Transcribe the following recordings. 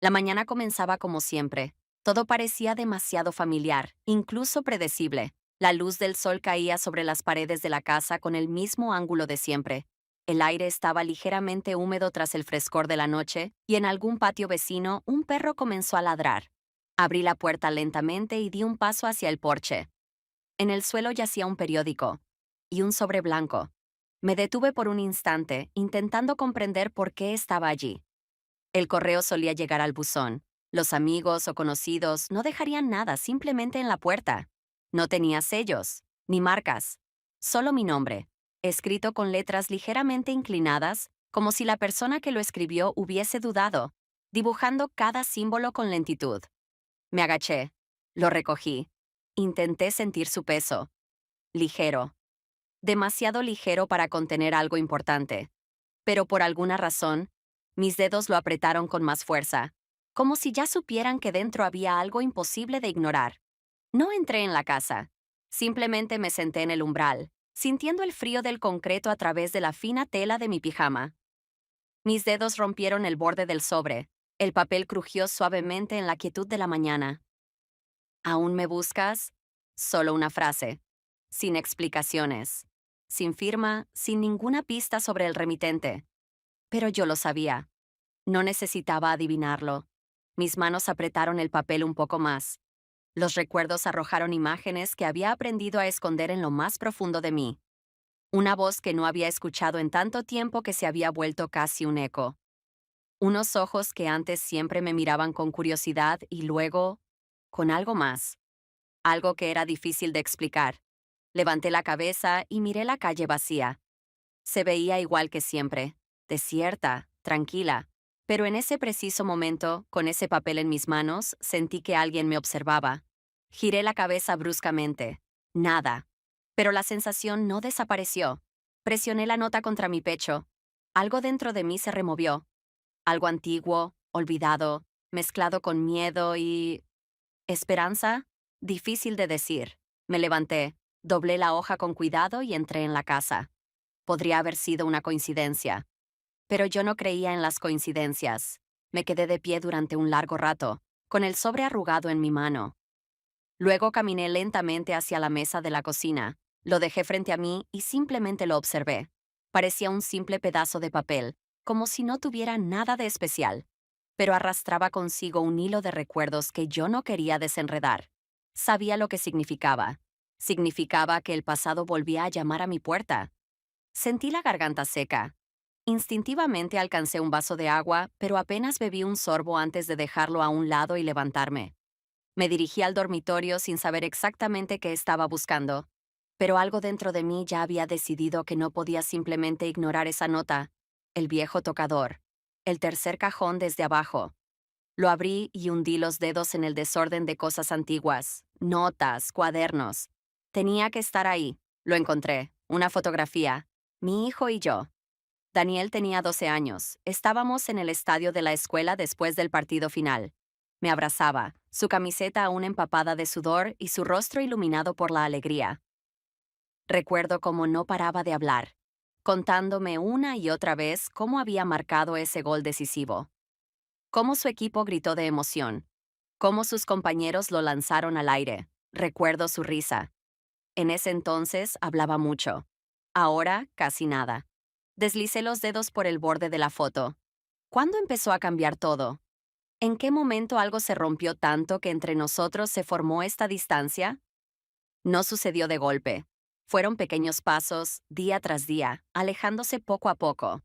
La mañana comenzaba como siempre. Todo parecía demasiado familiar, incluso predecible. La luz del sol caía sobre las paredes de la casa con el mismo ángulo de siempre. El aire estaba ligeramente húmedo tras el frescor de la noche, y en algún patio vecino un perro comenzó a ladrar. Abrí la puerta lentamente y di un paso hacia el porche. En el suelo yacía un periódico y un sobre blanco. Me detuve por un instante, intentando comprender por qué estaba allí. El correo solía llegar al buzón. Los amigos o conocidos no dejarían nada simplemente en la puerta. No tenía sellos, ni marcas, solo mi nombre, escrito con letras ligeramente inclinadas, como si la persona que lo escribió hubiese dudado, dibujando cada símbolo con lentitud. Me agaché, lo recogí, intenté sentir su peso. Ligero, demasiado ligero para contener algo importante. Pero por alguna razón, mis dedos lo apretaron con más fuerza, como si ya supieran que dentro había algo imposible de ignorar. No entré en la casa. Simplemente me senté en el umbral, sintiendo el frío del concreto a través de la fina tela de mi pijama. Mis dedos rompieron el borde del sobre. El papel crujió suavemente en la quietud de la mañana. ¿Aún me buscas? Solo una frase. Sin explicaciones. Sin firma, sin ninguna pista sobre el remitente. Pero yo lo sabía. No necesitaba adivinarlo. Mis manos apretaron el papel un poco más. Los recuerdos arrojaron imágenes que había aprendido a esconder en lo más profundo de mí. Una voz que no había escuchado en tanto tiempo que se había vuelto casi un eco. Unos ojos que antes siempre me miraban con curiosidad y luego, con algo más. Algo que era difícil de explicar. Levanté la cabeza y miré la calle vacía. Se veía igual que siempre, desierta, tranquila, pero en ese preciso momento, con ese papel en mis manos, sentí que alguien me observaba. Giré la cabeza bruscamente. Nada. Pero la sensación no desapareció. Presioné la nota contra mi pecho. Algo dentro de mí se removió. Algo antiguo, olvidado, mezclado con miedo y... ¿esperanza? Difícil de decir. Me levanté, doblé la hoja con cuidado y entré en la casa. Podría haber sido una coincidencia. Pero yo no creía en las coincidencias. Me quedé de pie durante un largo rato, con el sobre arrugado en mi mano. Luego caminé lentamente hacia la mesa de la cocina. Lo dejé frente a mí y simplemente lo observé. Parecía un simple pedazo de papel, como si no tuviera nada de especial. Pero arrastraba consigo un hilo de recuerdos que yo no quería desenredar. Sabía lo que significaba. Significaba que el pasado volvía a llamar a mi puerta. Sentí la garganta seca. Instintivamente alcancé un vaso de agua, pero apenas bebí un sorbo antes de dejarlo a un lado y levantarme. Me dirigí al dormitorio sin saber exactamente qué estaba buscando, pero algo dentro de mí ya había decidido que no podía simplemente ignorar esa nota. El viejo tocador. El tercer cajón desde abajo. Lo abrí y hundí los dedos en el desorden de cosas antiguas, notas, cuadernos. Tenía que estar ahí. Lo encontré. Una fotografía. Mi hijo y yo. Daniel tenía 12 años. Estábamos en el estadio de la escuela después del partido final. Me abrazaba, su camiseta aún empapada de sudor y su rostro iluminado por la alegría. Recuerdo cómo no paraba de hablar, contándome una y otra vez cómo había marcado ese gol decisivo, cómo su equipo gritó de emoción, cómo sus compañeros lo lanzaron al aire. Recuerdo su risa. En ese entonces hablaba mucho. Ahora, casi nada. Deslicé los dedos por el borde de la foto. ¿Cuándo empezó a cambiar todo? ¿En qué momento algo se rompió tanto que entre nosotros se formó esta distancia? No sucedió de golpe. Fueron pequeños pasos, día tras día, alejándose poco a poco.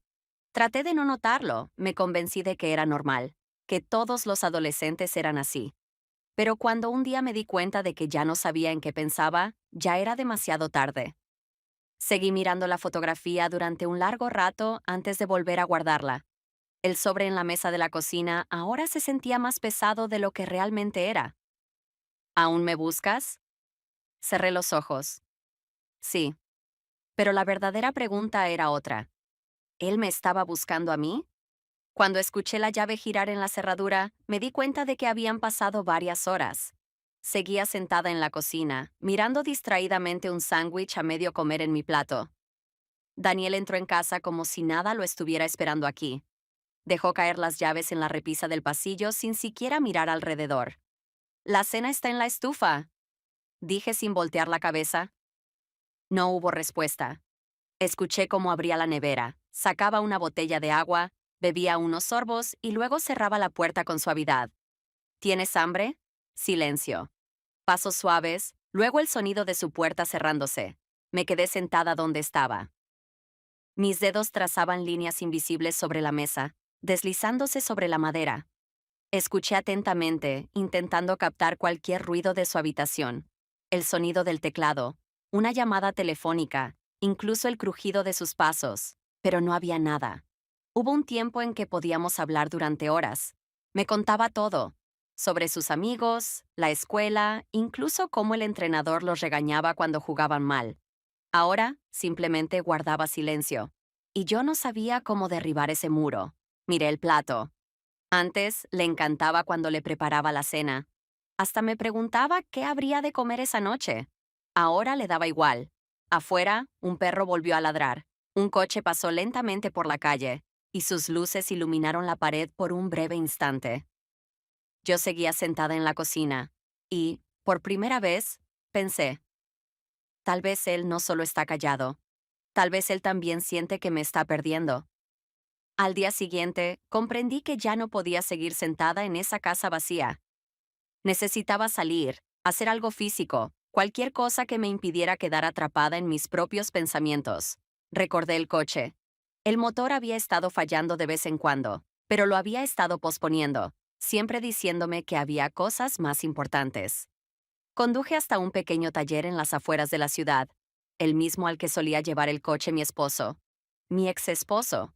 Traté de no notarlo, me convencí de que era normal, que todos los adolescentes eran así. Pero cuando un día me di cuenta de que ya no sabía en qué pensaba, ya era demasiado tarde. Seguí mirando la fotografía durante un largo rato antes de volver a guardarla. El sobre en la mesa de la cocina ahora se sentía más pesado de lo que realmente era. ¿Aún me buscas? Cerré los ojos. Sí, pero la verdadera pregunta era otra. ¿Él me estaba buscando a mí? Cuando escuché la llave girar en la cerradura, me di cuenta de que habían pasado varias horas. Seguía sentada en la cocina, mirando distraídamente un sándwich a medio comer en mi plato. Daniel entró en casa como si nada lo estuviera esperando aquí. Dejó caer las llaves en la repisa del pasillo sin siquiera mirar alrededor. La cena está en la estufa, dije sin voltear la cabeza. No hubo respuesta. Escuché cómo abría la nevera, sacaba una botella de agua, bebía unos sorbos y luego cerraba la puerta con suavidad. ¿Tienes hambre? Silencio. Pasos suaves, luego el sonido de su puerta cerrándose. Me quedé sentada donde estaba. Mis dedos trazaban líneas invisibles sobre la mesa, deslizándose sobre la madera. Escuché atentamente, intentando captar cualquier ruido de su habitación. El sonido del teclado, una llamada telefónica, incluso el crujido de sus pasos, pero no había nada. Hubo un tiempo en que podíamos hablar durante horas. Me contaba todo, sobre sus amigos, la escuela, incluso cómo el entrenador los regañaba cuando jugaban mal. Ahora, simplemente guardaba silencio. Y yo no sabía cómo derribar ese muro. Miré el plato. Antes le encantaba cuando le preparaba la cena. Hasta me preguntaba qué habría de comer esa noche. Ahora le daba igual. Afuera, un perro volvió a ladrar. Un coche pasó lentamente por la calle, y sus luces iluminaron la pared por un breve instante. Yo seguía sentada en la cocina, y, por primera vez, pensé, tal vez él no solo está callado, tal vez él también siente que me está perdiendo. Al día siguiente, comprendí que ya no podía seguir sentada en esa casa vacía. Necesitaba salir, hacer algo físico, cualquier cosa que me impidiera quedar atrapada en mis propios pensamientos. Recordé el coche. El motor había estado fallando de vez en cuando, pero lo había estado posponiendo, siempre diciéndome que había cosas más importantes. Conduje hasta un pequeño taller en las afueras de la ciudad, el mismo al que solía llevar el coche mi esposo. Mi ex esposo.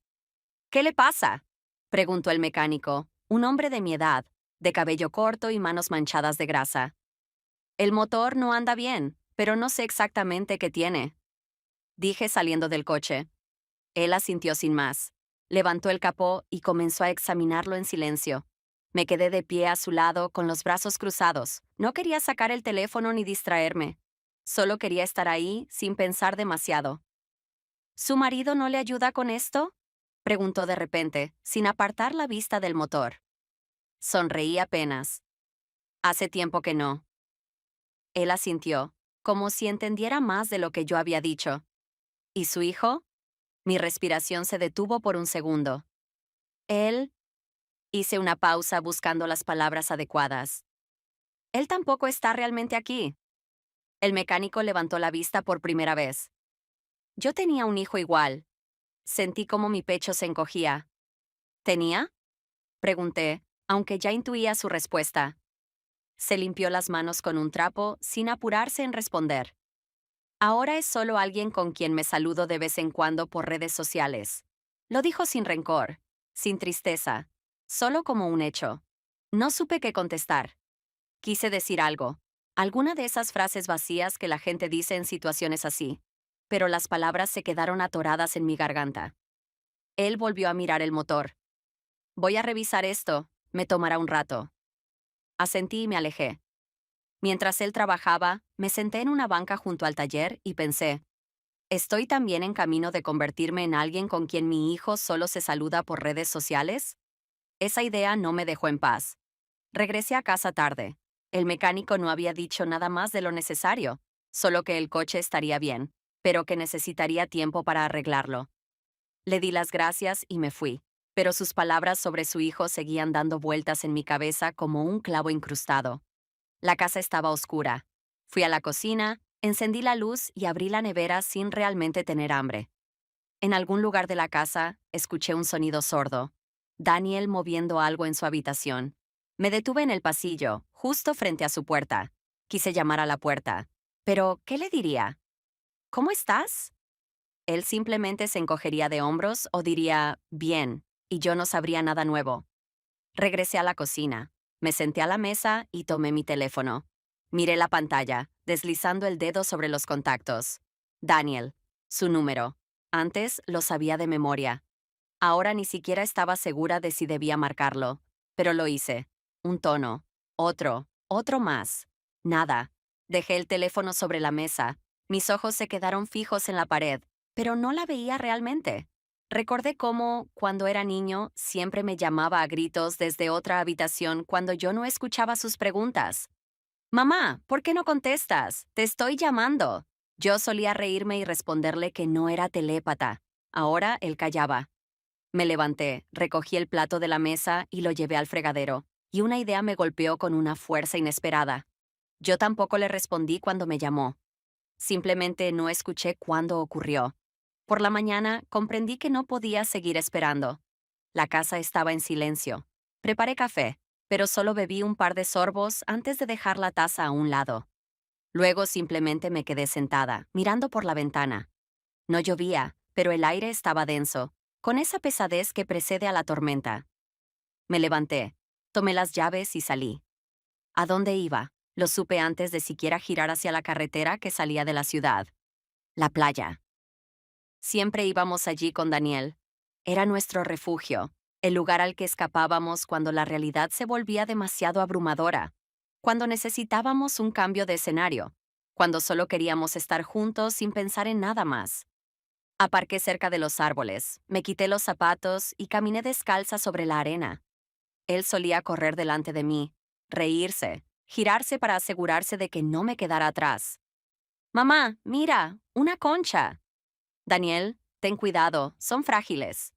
¿Qué le pasa?, preguntó el mecánico, un hombre de mi edad, de cabello corto y manos manchadas de grasa. El motor no anda bien, pero no sé exactamente qué tiene, dije saliendo del coche. Él asintió sin más. Levantó el capó y comenzó a examinarlo en silencio. Me quedé de pie a su lado con los brazos cruzados. No quería sacar el teléfono ni distraerme. Solo quería estar ahí sin pensar demasiado. ¿Su marido no le ayuda con esto?, preguntó de repente, sin apartar la vista del motor. Sonreí apenas. Hace tiempo que no. Él asintió, como si entendiera más de lo que yo había dicho. ¿Y su hijo? Mi respiración se detuvo por un segundo. Él... Hice una pausa buscando las palabras adecuadas. Él tampoco está realmente aquí. El mecánico levantó la vista por primera vez. Yo tenía un hijo igual. Sentí como mi pecho se encogía. ¿Tenía?, pregunté, aunque ya intuía su respuesta. Se limpió las manos con un trapo sin apurarse en responder. Ahora es solo alguien con quien me saludo de vez en cuando por redes sociales. Lo dijo sin rencor, sin tristeza, solo como un hecho. No supe qué contestar. Quise decir algo, alguna de esas frases vacías que la gente dice en situaciones así, pero las palabras se quedaron atoradas en mi garganta. Él volvió a mirar el motor. Voy a revisar esto, me tomará un rato. Asentí y me alejé. Mientras él trabajaba, me senté en una banca junto al taller y pensé, ¿estoy también en camino de convertirme en alguien con quien mi hijo solo se saluda por redes sociales? Esa idea no me dejó en paz. Regresé a casa tarde. El mecánico no había dicho nada más de lo necesario, solo que el coche estaría bien, pero que necesitaría tiempo para arreglarlo. Le di las gracias y me fui, pero sus palabras sobre su hijo seguían dando vueltas en mi cabeza como un clavo incrustado. La casa estaba oscura. Fui a la cocina, encendí la luz y abrí la nevera sin realmente tener hambre. En algún lugar de la casa, escuché un sonido sordo. Daniel moviendo algo en su habitación. Me detuve en el pasillo, justo frente a su puerta. Quise llamar a la puerta. Pero, ¿qué le diría? ¿Cómo estás? Él simplemente se encogería de hombros o diría, bien, y yo no sabría nada nuevo. Regresé a la cocina. Me senté a la mesa y tomé mi teléfono. Miré la pantalla, deslizando el dedo sobre los contactos. Daniel. Su número. Antes lo sabía de memoria. Ahora ni siquiera estaba segura de si debía marcarlo. Pero lo hice. Un tono. Otro más. Nada. Dejé el teléfono sobre la mesa. Mis ojos se quedaron fijos en la pared, pero no la veía realmente. Recordé cómo, cuando era niño, siempre me llamaba a gritos desde otra habitación cuando yo no escuchaba sus preguntas. Mamá, ¿por qué no contestas? Te estoy llamando. Yo solía reírme y responderle que no era telépata. Ahora él callaba. Me levanté, recogí el plato de la mesa y lo llevé al fregadero, y una idea me golpeó con una fuerza inesperada. Yo tampoco le respondí cuando me llamó. Simplemente no escuché cuándo ocurrió. Por la mañana comprendí que no podía seguir esperando. La casa estaba en silencio. Preparé café, pero solo bebí un par de sorbos antes de dejar la taza a un lado. Luego simplemente me quedé sentada, mirando por la ventana. No llovía, pero el aire estaba denso, con esa pesadez que precede a la tormenta. Me levanté, tomé las llaves y salí. ¿A dónde iba? Lo supe antes de siquiera girar hacia la carretera que salía de la ciudad. La playa. Siempre íbamos allí con Daniel. Era nuestro refugio, el lugar al que escapábamos cuando la realidad se volvía demasiado abrumadora, cuando necesitábamos un cambio de escenario, cuando solo queríamos estar juntos sin pensar en nada más. Aparqué cerca de los árboles, me quité los zapatos y caminé descalza sobre la arena. Él solía correr delante de mí, reírse, girarse para asegurarse de que no me quedara atrás. Mamá, mira, una concha. Daniel, ten cuidado, son frágiles.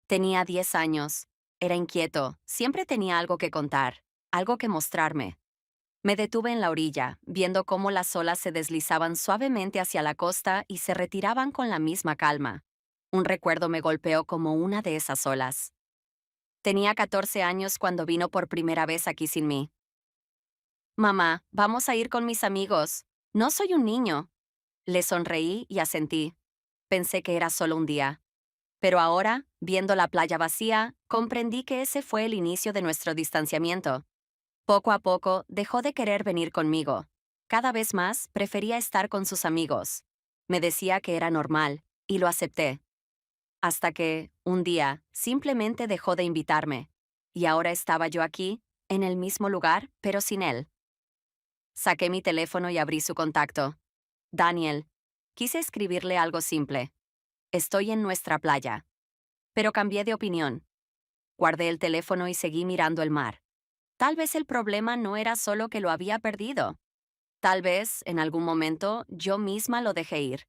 Tenía 10 años. Era inquieto, siempre tenía algo que contar, algo que mostrarme. Me detuve en la orilla, viendo cómo las olas se deslizaban suavemente hacia la costa y se retiraban con la misma calma. Un recuerdo me golpeó como una de esas olas. Tenía 14 años cuando vino por primera vez aquí sin mí. Mamá, vamos a ir con mis amigos. No soy un niño. Le sonreí y asentí. Pensé que era solo un día. Pero ahora, viendo la playa vacía, comprendí que ese fue el inicio de nuestro distanciamiento. Poco a poco, dejó de querer venir conmigo. Cada vez más, prefería estar con sus amigos. Me decía que era normal, y lo acepté. Hasta que, un día, simplemente dejó de invitarme. Y ahora estaba yo aquí, en el mismo lugar, pero sin él. Saqué mi teléfono y abrí su contacto. Daniel. Quise escribirle algo simple. Estoy en nuestra playa. Pero cambié de opinión. Guardé el teléfono y seguí mirando el mar. Tal vez el problema no era solo que lo había perdido. Tal vez, en algún momento, yo misma lo dejé ir.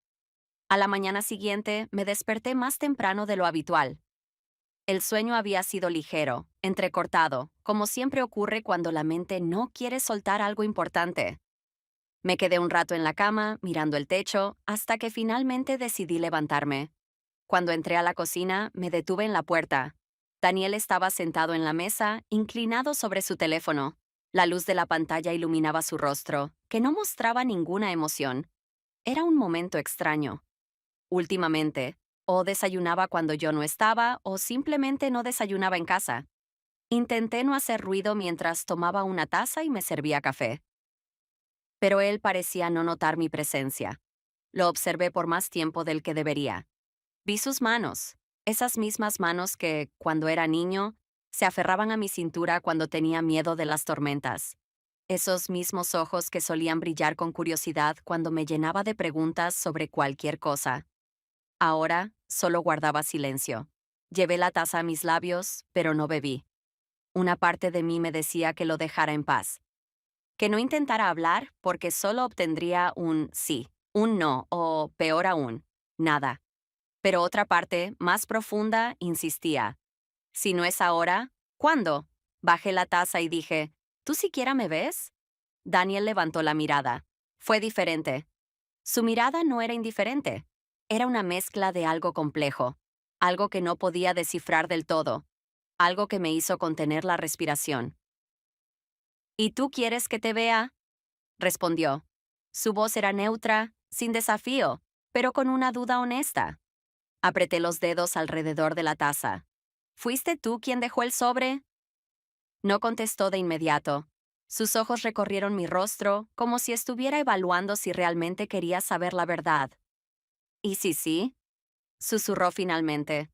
A la mañana siguiente, me desperté más temprano de lo habitual. El sueño había sido ligero, entrecortado, como siempre ocurre cuando la mente no quiere soltar algo importante. Me quedé un rato en la cama, mirando el techo, hasta que finalmente decidí levantarme. Cuando entré a la cocina, me detuve en la puerta. Daniel estaba sentado en la mesa, inclinado sobre su teléfono. La luz de la pantalla iluminaba su rostro, que no mostraba ninguna emoción. Era un momento extraño. Últimamente, o desayunaba cuando yo no estaba, o simplemente no desayunaba en casa. Intenté no hacer ruido mientras tomaba una taza y me servía café. Pero él parecía no notar mi presencia. Lo observé por más tiempo del que debería. Vi sus manos, esas mismas manos que, cuando era niño, se aferraban a mi cintura cuando tenía miedo de las tormentas. Esos mismos ojos que solían brillar con curiosidad cuando me llenaba de preguntas sobre cualquier cosa. Ahora solo guardaba silencio. Llevé la taza a mis labios, pero no bebí. Una parte de mí me decía que lo dejara en paz. Que no intentara hablar porque solo obtendría un sí, un no o, peor aún, nada. Pero otra parte, más profunda, insistía. Si no es ahora, ¿cuándo? Bajé la taza y dije, ¿tú siquiera me ves? Daniel levantó la mirada. Fue diferente. Su mirada no era indiferente. Era una mezcla de algo complejo, algo que no podía descifrar del todo, algo que me hizo contener la respiración. ¿Y tú quieres que te vea? Respondió. Su voz era neutra, sin desafío, pero con una duda honesta. Apreté los dedos alrededor de la taza. ¿Fuiste tú quien dejó el sobre? No contestó de inmediato. Sus ojos recorrieron mi rostro como si estuviera evaluando si realmente quería saber la verdad. ¿Y si sí? Susurró finalmente.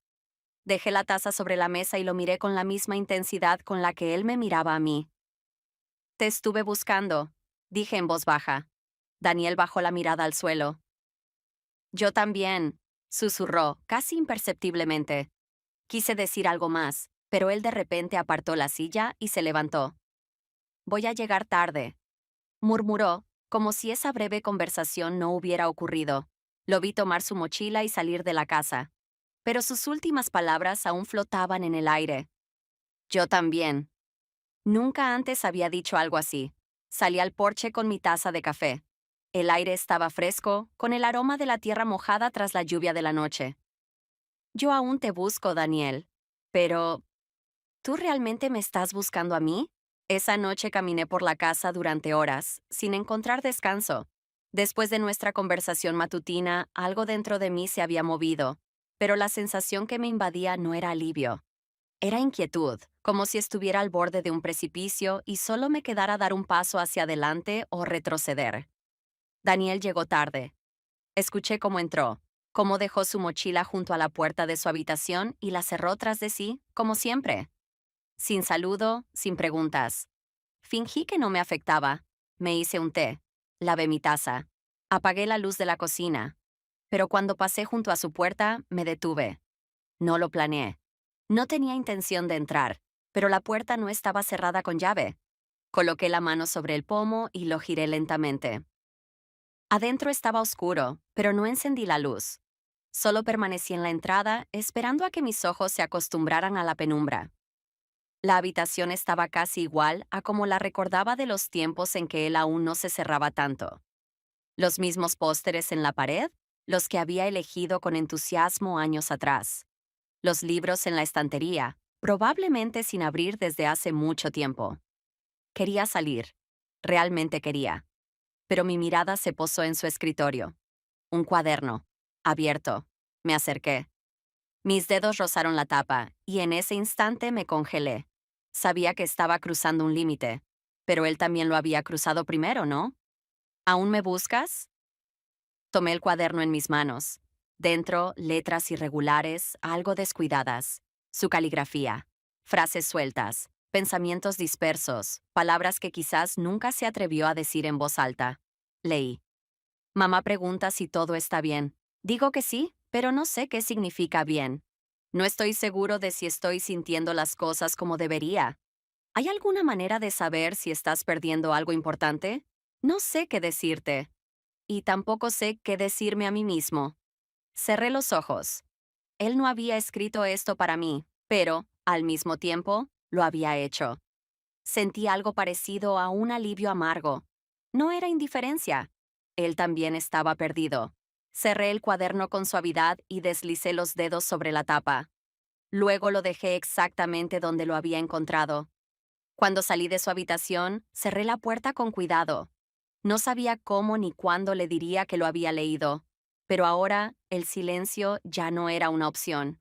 Dejé la taza sobre la mesa y lo miré con la misma intensidad con la que él me miraba a mí. Te estuve buscando, dije en voz baja. Daniel bajó la mirada al suelo. Yo también. Susurró, casi imperceptiblemente. Quise decir algo más, pero él de repente apartó la silla y se levantó. Voy a llegar tarde, murmuró, como si esa breve conversación no hubiera ocurrido. Lo vi tomar su mochila y salir de la casa. Pero sus últimas palabras aún flotaban en el aire. Yo también. Nunca antes había dicho algo así. Salí al porche con mi taza de café. El aire estaba fresco, con el aroma de la tierra mojada tras la lluvia de la noche. Yo aún te busco, Daniel. Pero, ¿tú realmente me estás buscando a mí? Esa noche caminé por la casa durante horas, sin encontrar descanso. Después de nuestra conversación matutina, algo dentro de mí se había movido, pero la sensación que me invadía no era alivio. Era inquietud, como si estuviera al borde de un precipicio y solo me quedara dar un paso hacia adelante o retroceder. Daniel llegó tarde. Escuché cómo entró, cómo dejó su mochila junto a la puerta de su habitación y la cerró tras de sí, como siempre. Sin saludo, sin preguntas. Fingí que no me afectaba. Me hice un té. Lavé mi taza. Apagué la luz de la cocina. Pero cuando pasé junto a su puerta, me detuve. No lo planeé. No tenía intención de entrar, pero la puerta no estaba cerrada con llave. Coloqué la mano sobre el pomo y lo giré lentamente. Adentro estaba oscuro, pero no encendí la luz. Solo permanecí en la entrada, esperando a que mis ojos se acostumbraran a la penumbra. La habitación estaba casi igual a como la recordaba de los tiempos en que él aún no se cerraba tanto. Los mismos pósteres en la pared, los que había elegido con entusiasmo años atrás. Los libros en la estantería, probablemente sin abrir desde hace mucho tiempo. Quería salir. Realmente quería. Pero mi mirada se posó en su escritorio. Un cuaderno. Abierto. Me acerqué. Mis dedos rozaron la tapa, y en ese instante me congelé. Sabía que estaba cruzando un límite, pero él también lo había cruzado primero, ¿no? ¿Aún me buscas? Tomé el cuaderno en mis manos. Dentro, letras irregulares, algo descuidadas. Su caligrafía. Frases sueltas. Pensamientos dispersos. Palabras que quizás nunca se atrevió a decir en voz alta. Leí. Mamá pregunta si todo está bien. Digo que sí, pero no sé qué significa bien. No estoy seguro de si estoy sintiendo las cosas como debería. ¿Hay alguna manera de saber si estás perdiendo algo importante? No sé qué decirte. Y tampoco sé qué decirme a mí mismo. Cerré los ojos. Él no había escrito esto para mí, pero, al mismo tiempo, lo había hecho. Sentí algo parecido a un alivio amargo. No era indiferencia. Él también estaba perdido. Cerré el cuaderno con suavidad y deslicé los dedos sobre la tapa. Luego lo dejé exactamente donde lo había encontrado. Cuando salí de su habitación, cerré la puerta con cuidado. No sabía cómo ni cuándo le diría que lo había leído, pero ahora el silencio ya no era una opción.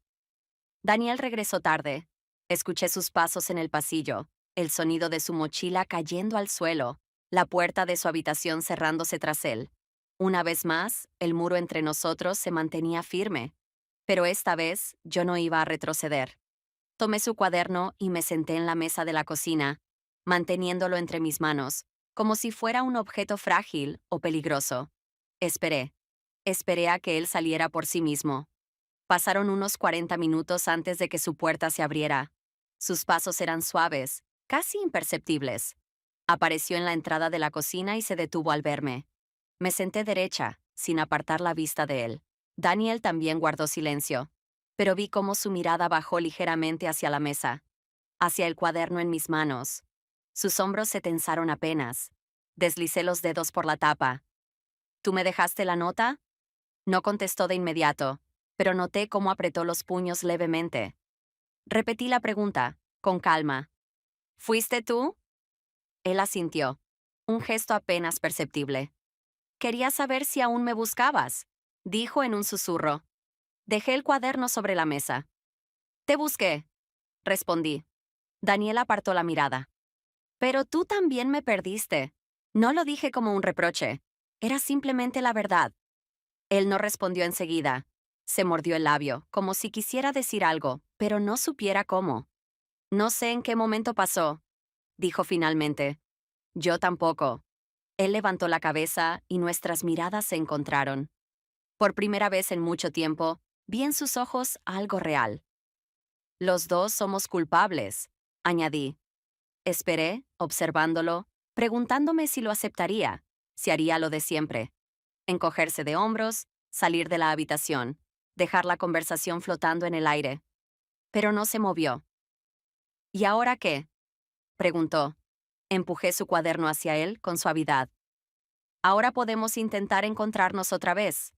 Daniel regresó tarde. Escuché sus pasos en el pasillo, el sonido de su mochila cayendo al suelo, la puerta de su habitación cerrándose tras él. Una vez más, el muro entre nosotros se mantenía firme, pero esta vez yo no iba a retroceder. Tomé su cuaderno y me senté en la mesa de la cocina, manteniéndolo entre mis manos, como si fuera un objeto frágil o peligroso. Esperé. Esperé a que él saliera por sí mismo. Pasaron unos 40 minutos antes de que su puerta se abriera. Sus pasos eran suaves, casi imperceptibles. Apareció en la entrada de la cocina y se detuvo al verme. Me senté derecha, sin apartar la vista de él. Daniel también guardó silencio, pero vi cómo su mirada bajó ligeramente hacia la mesa, hacia el cuaderno en mis manos. Sus hombros se tensaron apenas. Deslicé los dedos por la tapa. ¿Tú me dejaste la nota? No contestó de inmediato, pero noté cómo apretó los puños levemente. Repetí la pregunta, con calma. ¿Fuiste tú? Él asintió, un gesto apenas perceptible. Quería saber si aún me buscabas, dijo en un susurro. Dejé el cuaderno sobre la mesa. Te busqué, respondí. Daniel apartó la mirada. Pero tú también me perdiste. No lo dije como un reproche. Era simplemente la verdad. Él no respondió enseguida. Se mordió el labio, como si quisiera decir algo, pero no supiera cómo. No sé en qué momento pasó, dijo finalmente. Yo tampoco. Él levantó la cabeza y nuestras miradas se encontraron. Por primera vez en mucho tiempo, vi en sus ojos algo real. Los dos somos culpables, añadí. Esperé, observándolo, preguntándome si lo aceptaría, si haría lo de siempre. Encogerse de hombros, salir de la habitación, dejar la conversación flotando en el aire. Pero no se movió. ¿Y ahora qué? Preguntó. Empujé su cuaderno hacia él con suavidad. Ahora podemos intentar encontrarnos otra vez.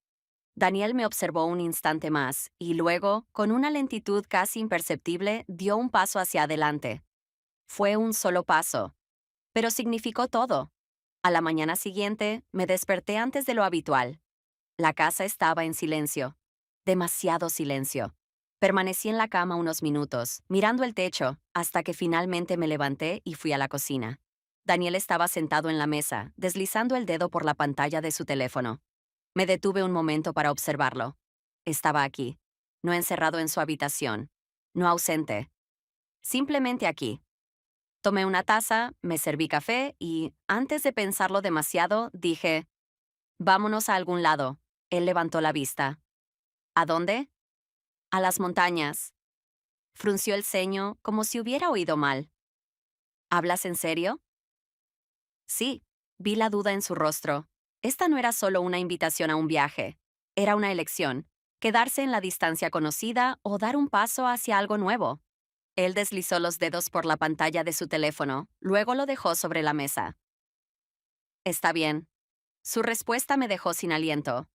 Daniel me observó un instante más y luego, con una lentitud casi imperceptible, dio un paso hacia adelante. Fue un solo paso, pero significó todo. A la mañana siguiente, me desperté antes de lo habitual. La casa estaba en silencio. Demasiado silencio. Permanecí en la cama unos minutos, mirando el techo, hasta que finalmente me levanté y fui a la cocina. Daniel estaba sentado en la mesa, deslizando el dedo por la pantalla de su teléfono. Me detuve un momento para observarlo. Estaba aquí, no encerrado en su habitación, no ausente. Simplemente aquí. Tomé una taza, me serví café y, antes de pensarlo demasiado, dije, vámonos a algún lado. Él levantó la vista. ¿A dónde? A las montañas. Frunció el ceño como si hubiera oído mal. ¿Hablas en serio? Sí, vi la duda en su rostro. Esta no era solo una invitación a un viaje. Era una elección. Quedarse en la distancia conocida o dar un paso hacia algo nuevo. Él deslizó los dedos por la pantalla de su teléfono, luego lo dejó sobre la mesa. Está bien. Su respuesta me dejó sin aliento.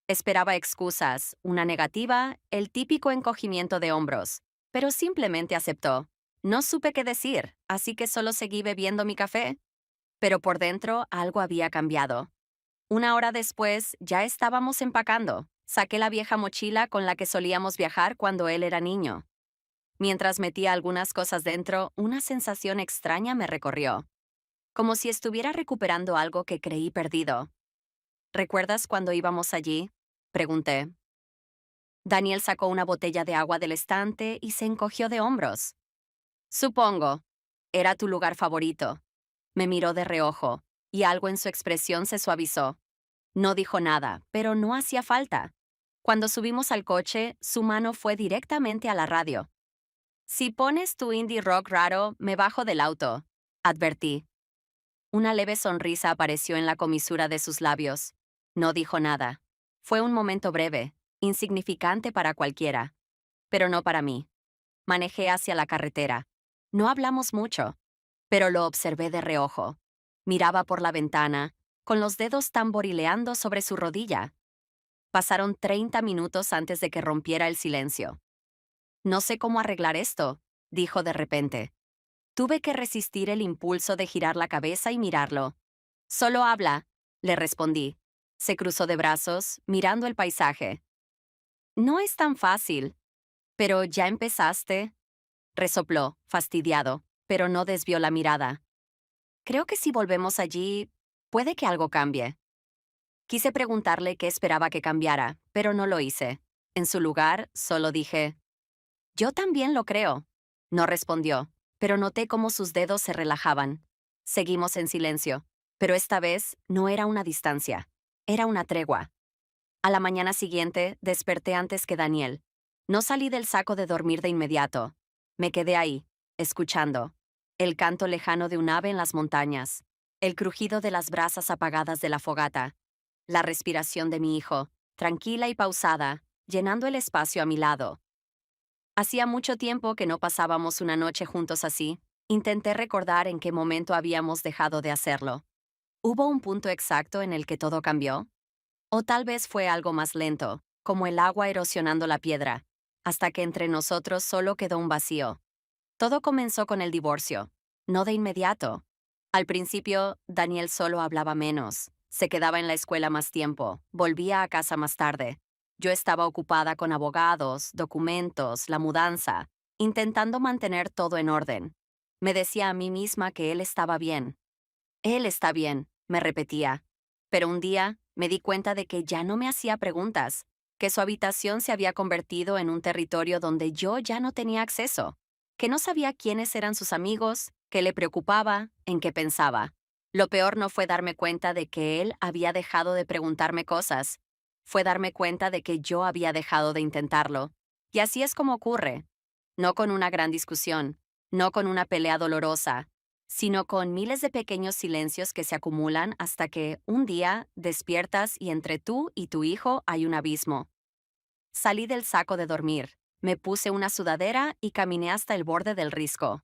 Esperaba excusas, una negativa, el típico encogimiento de hombros, pero simplemente aceptó. No supe qué decir, así que solo seguí bebiendo mi café. Pero por dentro algo había cambiado. Una hora después ya estábamos empacando. Saqué la vieja mochila con la que solíamos viajar cuando él era niño. Mientras metía algunas cosas dentro, una sensación extraña me recorrió. Como si estuviera recuperando algo que creí perdido. ¿Recuerdas cuando íbamos allí? Pregunté. Daniel sacó una botella de agua del estante y se encogió de hombros. Supongo. Era tu lugar favorito. Me miró de reojo, y algo en su expresión se suavizó. No dijo nada, pero no hacía falta. Cuando subimos al coche, su mano fue directamente a la radio. Si pones tu indie rock raro, me bajo del auto, advertí. Una leve sonrisa apareció en la comisura de sus labios. No dijo nada. Fue un momento breve, insignificante para cualquiera, pero no para mí. Manejé hacia la carretera. No hablamos mucho, pero lo observé de reojo. Miraba por la ventana, con los dedos tamborileando sobre su rodilla. Pasaron 30 minutos antes de que rompiera el silencio. No sé cómo arreglar esto, dijo de repente. Tuve que resistir el impulso de girar la cabeza y mirarlo. Solo habla, le respondí. Se cruzó de brazos, mirando el paisaje. No es tan fácil. Pero ya empezaste. Resopló, fastidiado, pero no desvió la mirada. Creo que si volvemos allí, puede que algo cambie. Quise preguntarle qué esperaba que cambiara, pero no lo hice. En su lugar, solo dije, yo también lo creo. No respondió, pero noté cómo sus dedos se relajaban. Seguimos en silencio, pero esta vez no era una distancia, era una tregua. A la mañana siguiente, desperté antes que Daniel. No salí del saco de dormir de inmediato. Me quedé ahí, escuchando. El canto lejano de un ave en las montañas, el crujido de las brasas apagadas de la fogata, la respiración de mi hijo, tranquila y pausada, llenando el espacio a mi lado. Hacía mucho tiempo que no pasábamos una noche juntos así. Intenté recordar en qué momento habíamos dejado de hacerlo. ¿Hubo un punto exacto en el que todo cambió? O tal vez fue algo más lento, como el agua erosionando la piedra, hasta que entre nosotros solo quedó un vacío. Todo comenzó con el divorcio, no de inmediato. Al principio, Daniel solo hablaba menos, se quedaba en la escuela más tiempo, volvía a casa más tarde. Yo estaba ocupada con abogados, documentos, la mudanza, intentando mantener todo en orden. Me decía a mí misma que él estaba bien. Él está bien, me repetía. Pero un día me di cuenta de que ya no me hacía preguntas, que su habitación se había convertido en un territorio donde yo ya no tenía acceso, que no sabía quiénes eran sus amigos, qué le preocupaba, en qué pensaba. Lo peor no fue darme cuenta de que él había dejado de preguntarme cosas, fue darme cuenta de que yo había dejado de intentarlo. Y así es como ocurre. No con una gran discusión, no con una pelea dolorosa, sino con miles de pequeños silencios que se acumulan hasta que, un día, despiertas y entre tú y tu hijo hay un abismo. Salí del saco de dormir, me puse una sudadera y caminé hasta el borde del risco.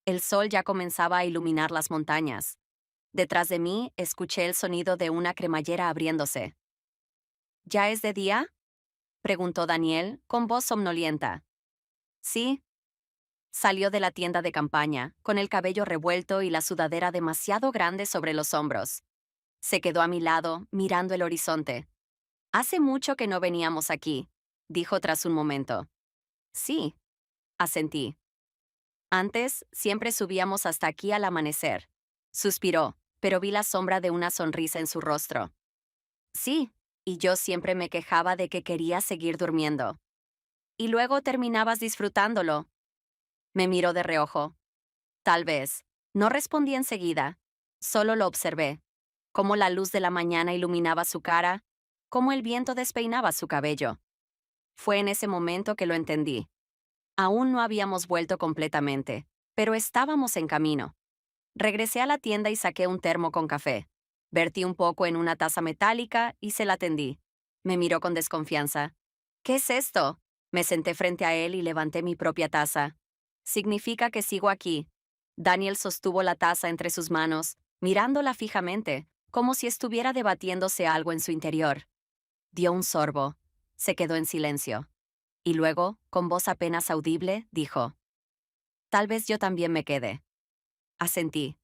El sol ya comenzaba a iluminar las montañas. Detrás de mí escuché el sonido de una cremallera abriéndose. ¿Ya es de día?, preguntó Daniel, con voz somnolienta. Sí. Salió de la tienda de campaña, con el cabello revuelto y la sudadera demasiado grande sobre los hombros. Se quedó a mi lado, mirando el horizonte. Hace mucho que no veníamos aquí, dijo tras un momento. Sí, asentí. Antes, siempre subíamos hasta aquí al amanecer. Suspiró, pero vi la sombra de una sonrisa en su rostro. Sí, y yo siempre me quejaba de que quería seguir durmiendo. Y luego terminabas disfrutándolo. Me miró de reojo. Tal vez. No respondí enseguida. Solo lo observé. Cómo la luz de la mañana iluminaba su cara, cómo el viento despeinaba su cabello. Fue en ese momento que lo entendí. Aún no habíamos vuelto completamente, pero estábamos en camino. Regresé a la tienda y saqué un termo con café. Vertí un poco en una taza metálica y se la tendí. Me miró con desconfianza. ¿Qué es esto? Me senté frente a él y levanté mi propia taza. Significa que sigo aquí. Daniel sostuvo la taza entre sus manos, mirándola fijamente, como si estuviera debatiéndose algo en su interior. Dio un sorbo. Se quedó en silencio. Y luego, con voz apenas audible, dijo: Tal vez yo también me quede. Asentí.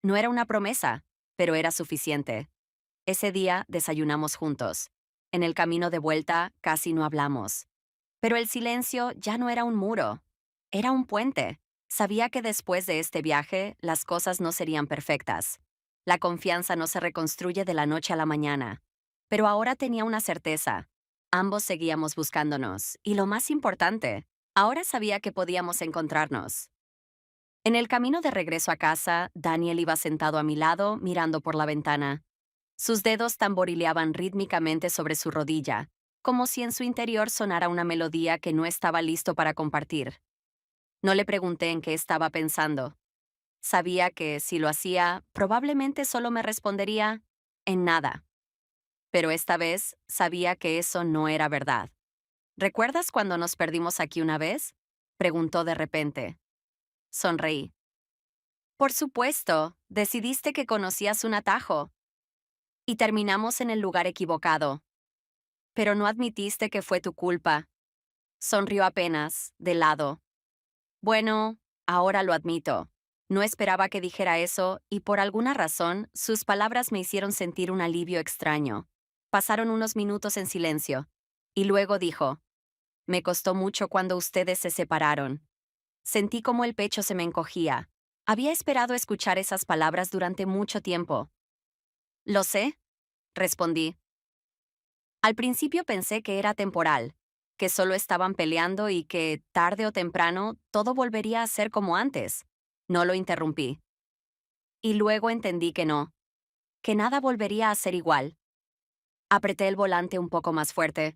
No era una promesa, pero era suficiente. Ese día desayunamos juntos. En el camino de vuelta casi no hablamos. Pero el silencio ya no era un muro. Era un puente. Sabía que después de este viaje las cosas no serían perfectas. La confianza no se reconstruye de la noche a la mañana. Pero ahora tenía una certeza. Ambos seguíamos buscándonos, y lo más importante, ahora sabía que podíamos encontrarnos. En el camino de regreso a casa, Daniel iba sentado a mi lado, mirando por la ventana. Sus dedos tamborileaban rítmicamente sobre su rodilla, como si en su interior sonara una melodía que no estaba listo para compartir. No le pregunté en qué estaba pensando. Sabía que, si lo hacía, probablemente solo me respondería: en nada. Pero esta vez sabía que eso no era verdad. ¿Recuerdas cuando nos perdimos aquí una vez?, preguntó de repente. Sonreí. Por supuesto, decidiste que conocías un atajo. Y terminamos en el lugar equivocado. Pero no admitiste que fue tu culpa. Sonrió apenas, de lado. Bueno, ahora lo admito. No esperaba que dijera eso y por alguna razón sus palabras me hicieron sentir un alivio extraño. Pasaron unos minutos en silencio. Y luego dijo: Me costó mucho cuando ustedes se separaron. Sentí como el pecho se me encogía. Había esperado escuchar esas palabras durante mucho tiempo. Lo sé, respondí. Al principio pensé que era temporal, que solo estaban peleando y que, tarde o temprano, todo volvería a ser como antes. No lo interrumpí. Y luego entendí que no, que nada volvería a ser igual. Apreté el volante un poco más fuerte.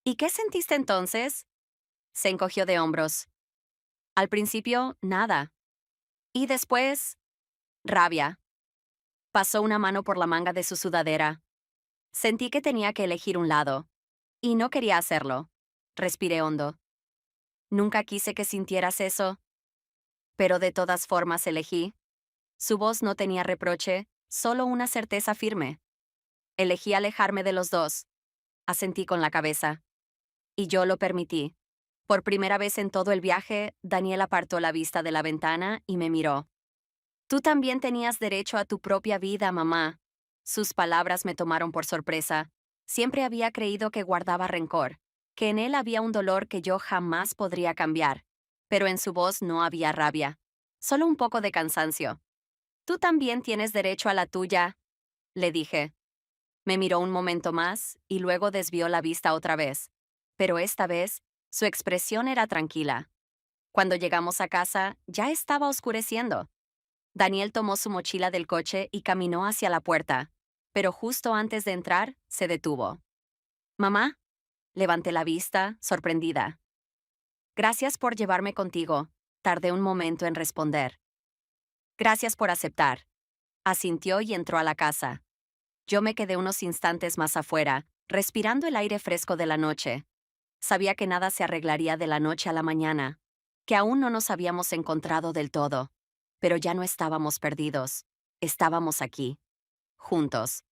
¿Y qué sentiste entonces? Se encogió de hombros. Al principio, nada. Y después, rabia. Pasó una mano por la manga de su sudadera. Sentí que tenía que elegir un lado. Y no quería hacerlo. Respiré hondo. Nunca quise que sintieras eso. Pero de todas formas elegí. Su voz no tenía reproche, solo una certeza firme. Elegí alejarme de los dos. Asentí con la cabeza. Y yo lo permití. Por primera vez en todo el viaje, Daniel apartó la vista de la ventana y me miró. Tú también tenías derecho a tu propia vida, mamá. Sus palabras me tomaron por sorpresa. Siempre había creído que guardaba rencor, que en él había un dolor que yo jamás podría cambiar. Pero en su voz no había rabia, solo un poco de cansancio. Tú también tienes derecho a la tuya, le dije. Me miró un momento más y luego desvió la vista otra vez. Pero esta vez, su expresión era tranquila. Cuando llegamos a casa, ya estaba oscureciendo. Daniel tomó su mochila del coche y caminó hacia la puerta, pero justo antes de entrar, se detuvo. Mamá, levanté la vista, sorprendida. Gracias por llevarme contigo. Tardé un momento en responder. Gracias por aceptar. Asintió y entró a la casa. Yo me quedé unos instantes más afuera, respirando el aire fresco de la noche. Sabía que nada se arreglaría de la noche a la mañana, que aún no nos habíamos encontrado del todo, pero ya no estábamos perdidos. Estábamos aquí, juntos.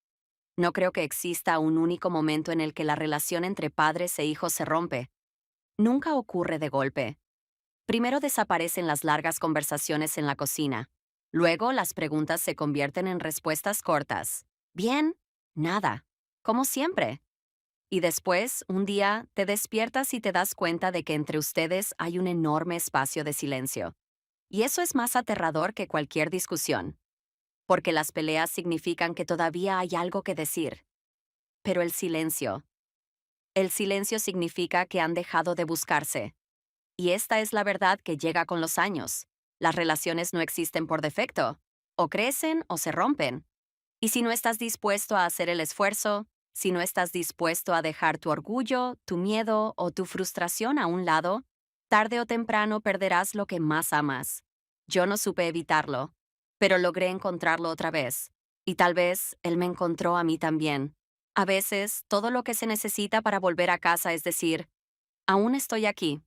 No creo que exista un único momento en el que la relación entre padres e hijos se rompe. Nunca ocurre de golpe. Primero desaparecen las largas conversaciones en la cocina. Luego las preguntas se convierten en respuestas cortas. Bien, nada. Como siempre. Y después, un día, te despiertas y te das cuenta de que entre ustedes hay un enorme espacio de silencio. Y eso es más aterrador que cualquier discusión, porque las peleas significan que todavía hay algo que decir. Pero el silencio significa que han dejado de buscarse. Y esta es la verdad que llega con los años. Las relaciones no existen por defecto. O crecen o se rompen. Y si no estás dispuesto a hacer el esfuerzo, si no estás dispuesto a dejar tu orgullo, tu miedo o tu frustración a un lado, tarde o temprano perderás lo que más amas. Yo no supe evitarlo, pero logré encontrarlo otra vez. Y tal vez él me encontró a mí también. A veces, todo lo que se necesita para volver a casa es decir, aún estoy aquí.